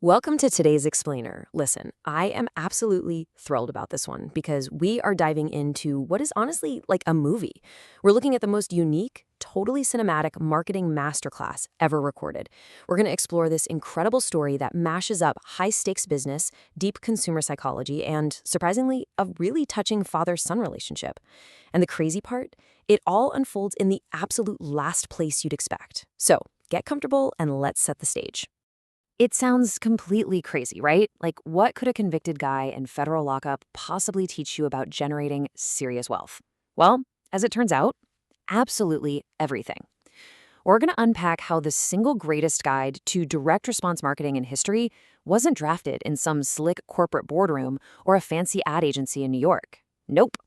Welcome to today's explainer. Listen, I am absolutely thrilled about this one because we are diving into what is honestly like a movie. We're looking at the most unique, totally cinematic marketing masterclass ever recorded. We're going to explore this incredible story that mashes up high-stakes business, deep consumer psychology, and, surprisingly, a really touching father-son relationship. And the crazy part? It all unfolds in the absolute last place you'd expect. So, get comfortable and let's set the stage. It sounds completely crazy, right? Like, what could a convicted guy in federal lockup possibly teach you about generating serious wealth? Well, as it turns out, absolutely everything. We're going to unpack how the single greatest guide to direct response marketing in history wasn't drafted in some slick corporate boardroom or a fancy ad agency in New York. Nope.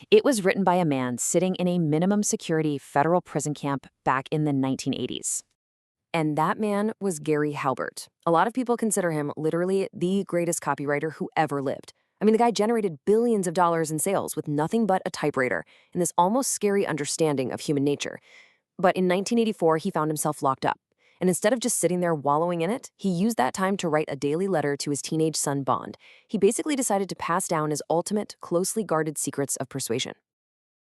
It was written by a man sitting in a minimum security federal prison camp back in the 1980s. And that man was Gary Halbert. A lot of people consider him literally the greatest copywriter who ever lived. I mean, the guy generated billions of dollars in sales with nothing but a typewriter and this almost scary understanding of human nature. But in 1984, he found himself locked up. And instead of just sitting there wallowing in it, he used that time to write a daily letter to his teenage son, Bond. He basically decided to pass down his ultimate, closely guarded secrets of persuasion.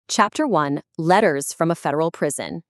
Chapter 1, Letters from a Federal Prison.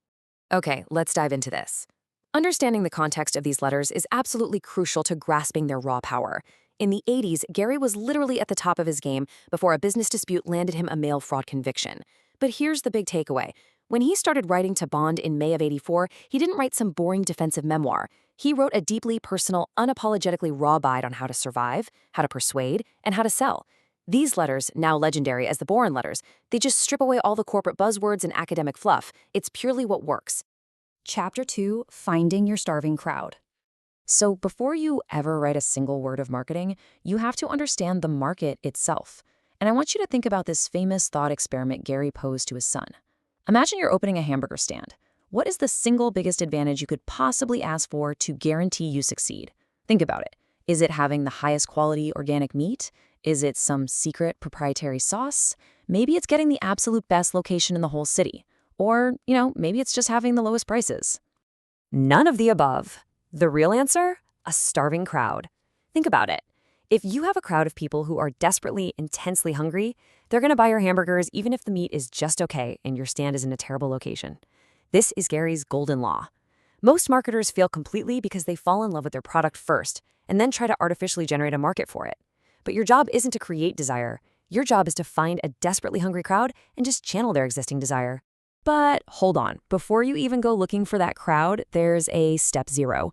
Okay, let's dive into this. Understanding the context of these letters is absolutely crucial to grasping their raw power. In the 80s, Gary was literally at the top of his game before a business dispute landed him a mail fraud conviction. But here's the big takeaway. When he started writing to Bond in May of '84, he didn't write some boring defensive memoir. He wrote a deeply personal, unapologetically raw guide on how to survive, how to persuade, and how to sell. These letters, now legendary as the Boron Letters, they just strip away all the corporate buzzwords and academic fluff. It's purely what works. Chapter 2, Finding Your Starving Crowd. So before you ever write a single word of marketing, you have to understand the market itself. And I want you to think about this famous thought experiment Gary posed to his son. Imagine you're opening a hamburger stand. What is the single biggest advantage you could possibly ask for to guarantee you succeed? Think about it. Is it having the highest quality organic meat? Is it some secret proprietary sauce? Maybe it's getting the absolute best location in the whole city. Or, maybe it's just having the lowest prices. None of the above. The real answer? A starving crowd. Think about it. If you have a crowd of people who are desperately, intensely hungry, they're going to buy your hamburgers even if the meat is just okay and your stand is in a terrible location. This is Gary's golden law. Most marketers fail completely because they fall in love with their product first and then try to artificially generate a market for it. But your job isn't to create desire. Your job is to find a desperately hungry crowd and just channel their existing desire. But hold on, before you even go looking for that crowd, there's a step 0.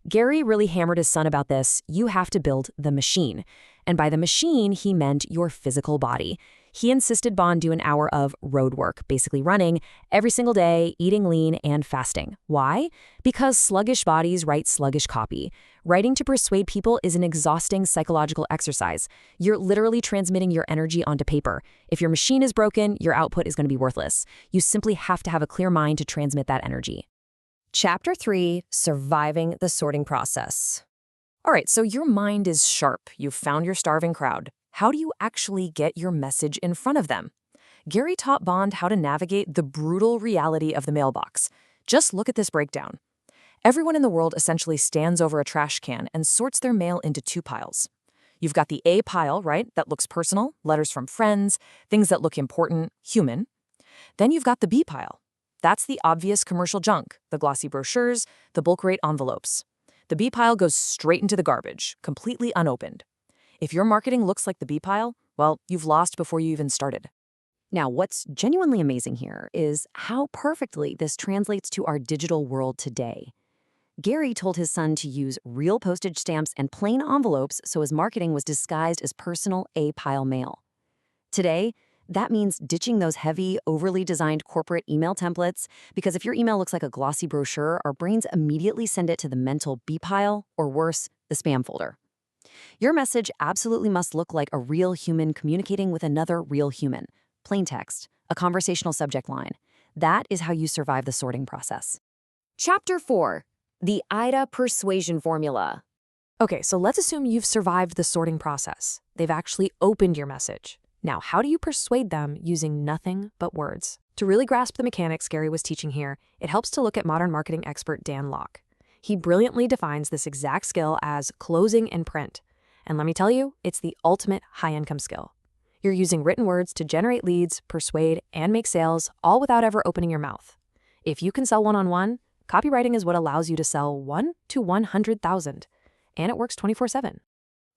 Gary really hammered his son about this. You have to build the machine. And by the machine, he meant your physical body. He insisted Bond do an hour of road work, basically running, every single day, eating lean and fasting. Why? Because sluggish bodies write sluggish copy. Writing to persuade people is an exhausting psychological exercise. You're literally transmitting your energy onto paper. If your machine is broken, your output is going to be worthless. You simply have to have a clear mind to transmit that energy. Chapter 3, Surviving the Sorting Process. All right, so your mind is sharp. You've found your starving crowd. How do you actually get your message in front of them? Gary taught Bond how to navigate the brutal reality of the mailbox. Just look at this breakdown. Everyone in the world essentially stands over a trash can and sorts their mail into 2 piles. You've got the A pile, right, that looks personal, letters from friends, things that look important, human. Then you've got the B pile. That's the obvious commercial junk, the glossy brochures, the bulk rate envelopes. The B pile goes straight into the garbage, completely unopened. If your marketing looks like the B pile, well, you've lost before you even started. Now, what's genuinely amazing here is how perfectly this translates to our digital world today. Gary told his son to use real postage stamps and plain envelopes so his marketing was disguised as personal A-pile mail. Today, that means ditching those heavy, overly designed corporate email templates, because if your email looks like a glossy brochure, our brains immediately send it to the mental B pile, or worse, the spam folder. Your message absolutely must look like a real human communicating with another real human. Plain text, a conversational subject line. That is how you survive the sorting process. Chapter 4, the AIDA persuasion formula. Okay, so let's assume you've survived the sorting process. They've actually opened your message. Now, how do you persuade them using nothing but words? To really grasp the mechanics Gary was teaching here, it helps to look at modern marketing expert Dan Lok. He brilliantly defines this exact skill as closing in print. And let me tell you, it's the ultimate high-income skill. You're using written words to generate leads, persuade, and make sales, all without ever opening your mouth. If you can sell one-on-one, copywriting is what allows you to sell 1 to 100,000. And it works 24/7.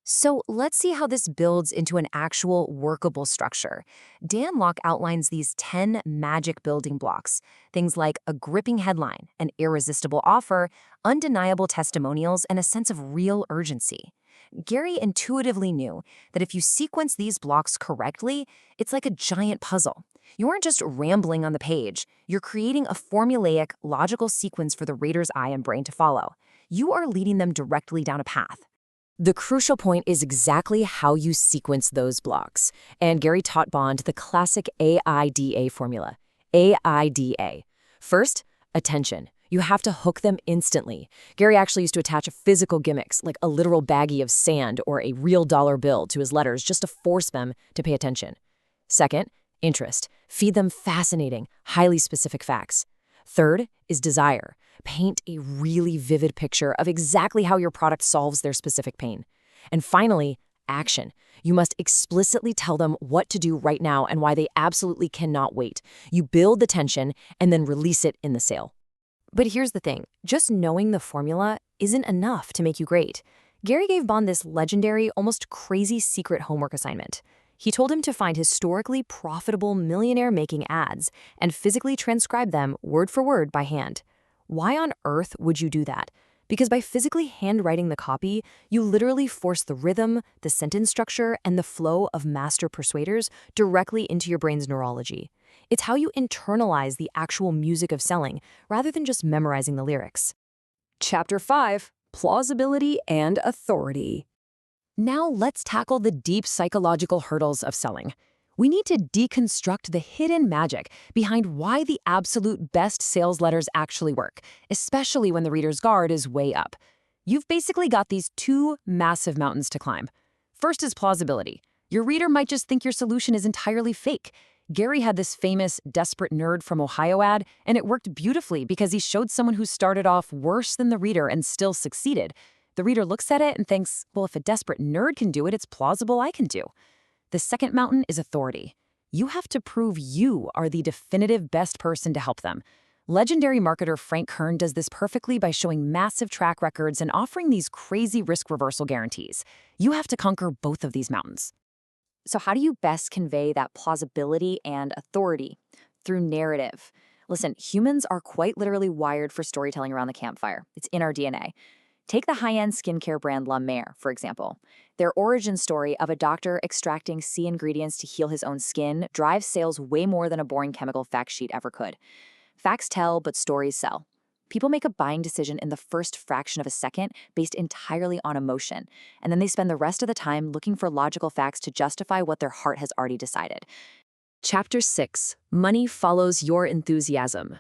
So let's see how this builds into an actual workable structure. Dan Locke outlines these 10 magic building blocks, things like a gripping headline, an irresistible offer, undeniable testimonials, and a sense of real urgency. Gary intuitively knew that if you sequence these blocks correctly, it's like a giant puzzle. You aren't just rambling on the page, you're creating a formulaic, logical sequence for the reader's eye and brain to follow. You are leading them directly down a path. The crucial point is exactly how you sequence those blocks. And Gary taught Bond the classic AIDA formula. AIDA. First, attention. You have to hook them instantly. Gary actually used to attach physical gimmicks, like a literal baggie of sand or a real dollar bill to his letters just to force them to pay attention. Second, interest. Feed them fascinating, highly specific facts. Third is desire. Paint a really vivid picture of exactly how your product solves their specific pain. And finally, action. You must explicitly tell them what to do right now and why they absolutely cannot wait. You build the tension and then release it in the sale. But here's the thing, just knowing the formula isn't enough to make you great. Gary gave Bond this legendary, almost crazy secret homework assignment. He told him to find historically profitable millionaire-making ads and physically transcribe them word for word by hand. Why on earth would you do that? Because by physically handwriting the copy, you literally force the rhythm, the sentence structure, and the flow of master persuaders directly into your brain's neurology. It's how you internalize the actual music of selling, rather than just memorizing the lyrics. Chapter 5, Plausibility and Authority. Now let's tackle the deep psychological hurdles of selling. We need to deconstruct the hidden magic behind why the absolute best sales letters actually work, especially when the reader's guard is way up. You've basically got these two massive mountains to climb. First is plausibility. Your reader might just think your solution is entirely fake. Gary had this famous desperate nerd from Ohio ad, and it worked beautifully because he showed someone who started off worse than the reader and still succeeded. The reader looks at it and thinks, well, if a desperate nerd can do it, it's plausible I can do. The second mountain is authority. You have to prove you are the definitive best person to help them. Legendary marketer Frank Kern does this perfectly by showing massive track records and offering these crazy risk reversal guarantees. You have to conquer both of these mountains. So how do you best convey that plausibility and authority? Through narrative. Listen, humans are quite literally wired for storytelling around the campfire. It's in our DNA. Take the high-end skincare brand La Mer, for example. Their origin story of a doctor extracting C ingredients to heal his own skin drives sales way more than a boring chemical fact sheet ever could. Facts tell, but stories sell. People make a buying decision in the first fraction of a second based entirely on emotion, and then they spend the rest of the time looking for logical facts to justify what their heart has already decided. Chapter 6, Money Follows Your Enthusiasm.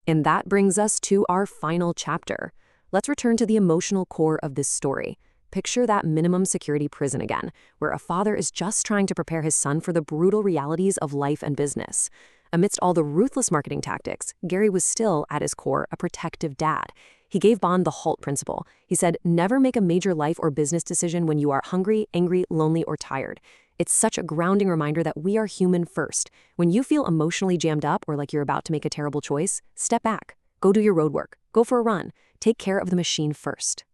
And that brings us to our final chapter. Let's return to the emotional core of this story. Picture that minimum security prison again, where a father is just trying to prepare his son for the brutal realities of life and business. Amidst all the ruthless marketing tactics, Gary was still, at his core, a protective dad. He gave Bond the HALT principle. He said, never make a major life or business decision when you are hungry, angry, lonely, or tired. It's such a grounding reminder that we are human first. When you feel emotionally jammed up or like you're about to make a terrible choice, step back. Go do your road work. Go for a run. Take care of the machine first.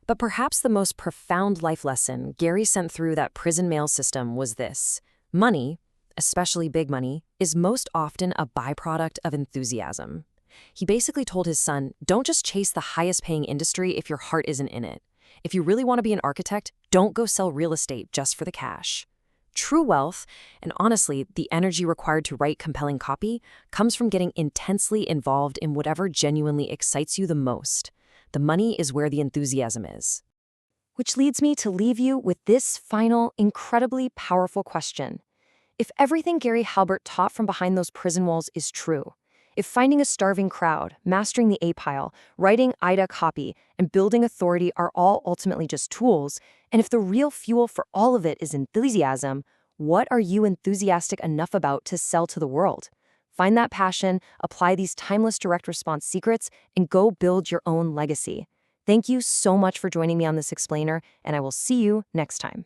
But perhaps the most profound life lesson Gary sent through that prison mail system was this. Money, especially big money, is most often a byproduct of enthusiasm. He basically told his son, don't just chase the highest paying industry if your heart isn't in it. If you really want to be an architect, don't go sell real estate just for the cash. True wealth, and honestly, the energy required to write compelling copy, comes from getting intensely involved in whatever genuinely excites you the most. The money is where the enthusiasm is. Which leads me to leave you with this final, incredibly powerful question. If everything Gary Halbert taught from behind those prison walls is true, if finding a starving crowd, mastering the A-pile, writing AIDA copy, and building authority are all ultimately just tools, and if the real fuel for all of it is enthusiasm, what are you enthusiastic enough about to sell to the world? Find that passion, apply these timeless direct response secrets, and go build your own legacy. Thank you so much for joining me on this explainer, and I will see you next time.